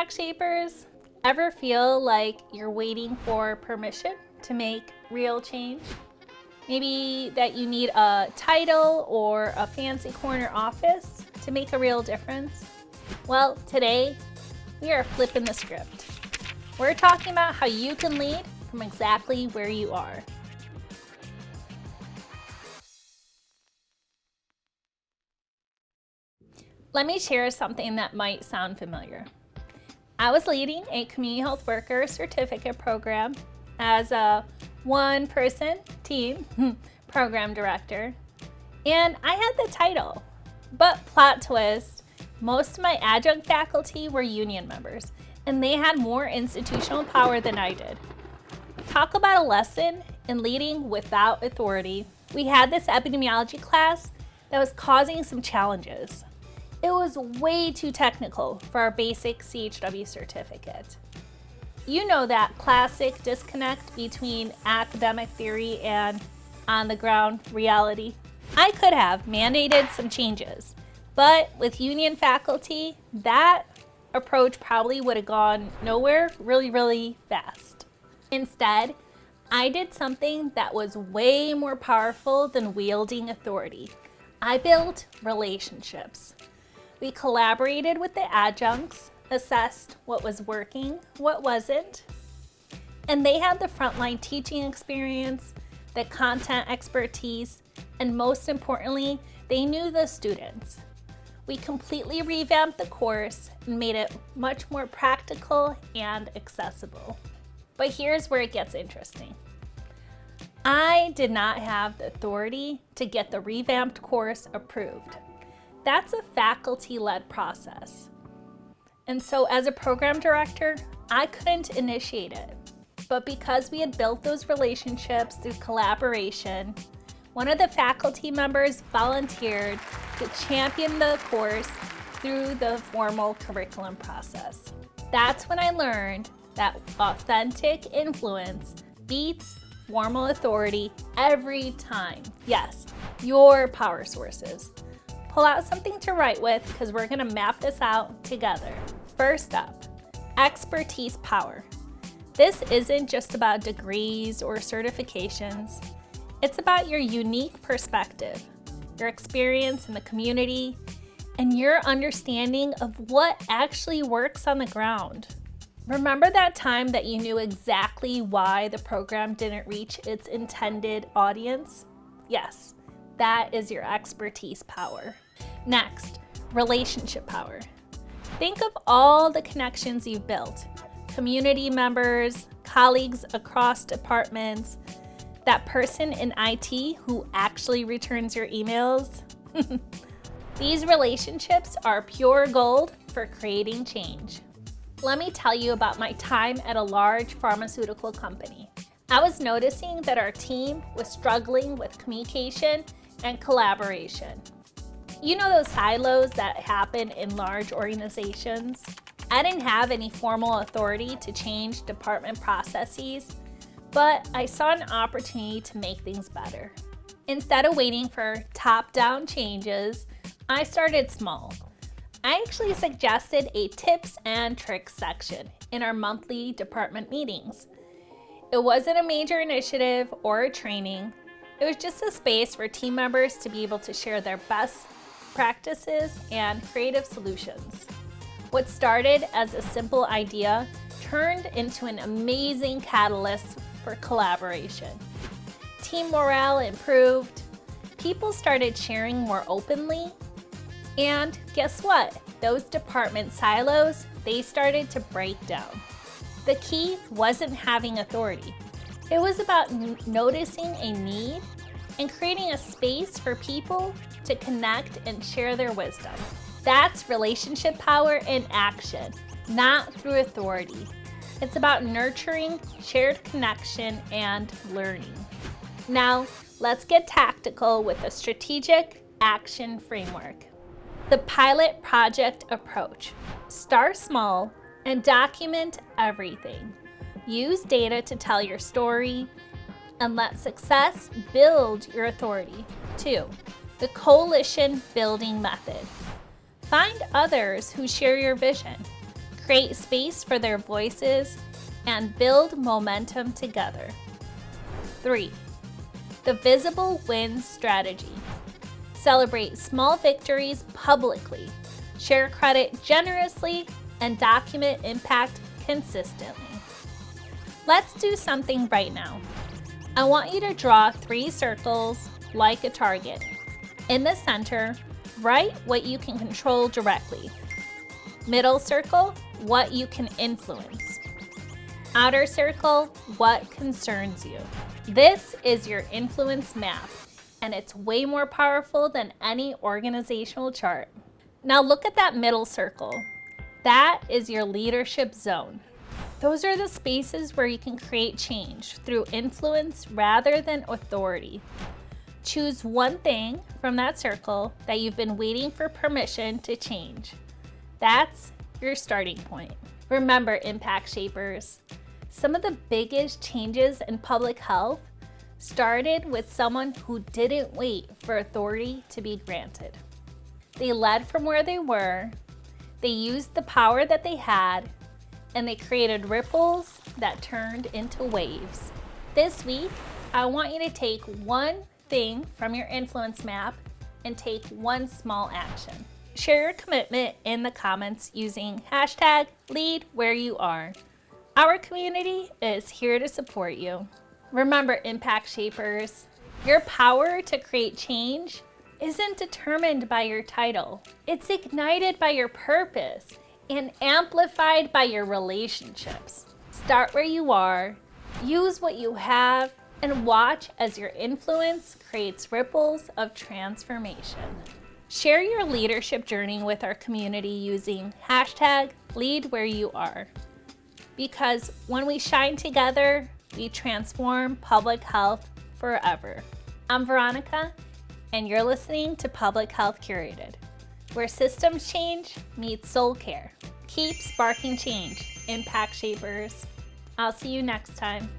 impact shapers, ever feel like you're waiting for permission to make real change? Maybe that you need a title or a fancy corner office to make a real difference? Well, today we are flipping the script. We're talking about how you can lead from exactly where you are. Let me share something that might sound familiar. I was leading a community health worker certificate program as a one-person team program director, and I had the title. But plot twist, most of my adjunct faculty were union members, and they had more institutional power than I did. Talk about a lesson in leading without authority. We had this epidemiology class that was causing some challenges. It was way too technical for our basic CHW certificate. You know that classic disconnect between academic theory and on-the-ground reality. I could have mandated some changes, but with union faculty, that approach probably would have gone nowhere really fast. Instead, I did something that was way more powerful than wielding authority. I built relationships. We collaborated with the adjuncts, assessed what was working, what wasn't, and they had the frontline teaching experience, the content expertise, and most importantly, they knew the students. We completely revamped the course and made it much more practical and accessible. But here's where it gets interesting. I did not have the authority to get the revamped course approved. That's a faculty-led process. And so as a program director, I couldn't initiate it. But because we had built those relationships through collaboration, one of the faculty members volunteered to champion the course through the formal curriculum process. That's when I learned that authentic influence beats formal authority every time. Yes, your power sources. Pull out something to write with because we're going to map this out together. First up, expertise power. This isn't just about degrees or certifications. It's about your unique perspective, your experience in the community, and your understanding of what actually works on the ground. Remember that time that you knew exactly why the program didn't reach its intended audience? Yes. That is your expertise power. Next, relationship power. Think of all the connections you've built. Community members, colleagues across departments, that person in IT who actually returns your emails. These relationships are pure gold for creating change. Let me tell you about my time at a large pharmaceutical company. I was noticing that our team was struggling with communication and collaboration. You know those silos that happen in large organizations? I didn't have any formal authority to change department processes, but I saw an opportunity to make things better. Instead of waiting for top-down changes, I started small. I actually suggested a tips and tricks section in our monthly department meetings. It wasn't a major initiative or a training. It was just a space for team members to be able to share their best practices and creative solutions. What started as a simple idea turned into an amazing catalyst for collaboration. Team morale improved, people started sharing more openly, and guess what? Those department silos, they started to break down. The key wasn't having authority. It was about noticing a need and creating a space for people to connect and share their wisdom. That's relationship power in action, not through authority. It's about nurturing shared connection and learning. Now, let's get tactical with a strategic action framework. The pilot project approach. Start small and document everything. Use data to tell your story and let success build your authority. 2, the coalition building method. Find others who share your vision. create space for their voices, and build momentum together. 3. The visible wins strategy. Celebrate small victories publicly, share credit generously, and document impact consistently. Let's do something right now. I want you to draw 3 circles like a target. In the center, write what you can control directly. Middle circle, what you can influence. Outer circle, what concerns you. This is your influence map, and it's way more powerful than any organizational chart. Now look at that middle circle. That is your leadership zone. Those are the spaces where you can create change through influence rather than authority. Choose one thing from that circle that you've been waiting for permission to change. That's your starting point. Remember, impact shapers, some of the biggest changes in public health started with someone who didn't wait for authority to be granted. They led from where they were, they used the power that they had, and they created ripples that turned into waves. This week, I want you to take one thing from your influence map and take one small action. Share your commitment in the comments using hashtag #LeadWhereYouAre. Our community is here to support you. Remember, impact shapers, your power to create change isn't determined by your title. It's ignited by your purpose and amplified by your relationships. Start where you are, use what you have, and watch as your influence creates ripples of transformation. Share your leadership journey with our community using hashtag #LeadWhereYouAre. Because when we shine together, we transform public health forever. I'm Veronica, and you're listening to Public Health Curated, where systems change meets soul care. Keep sparking change, impact shapers. I'll see you next time.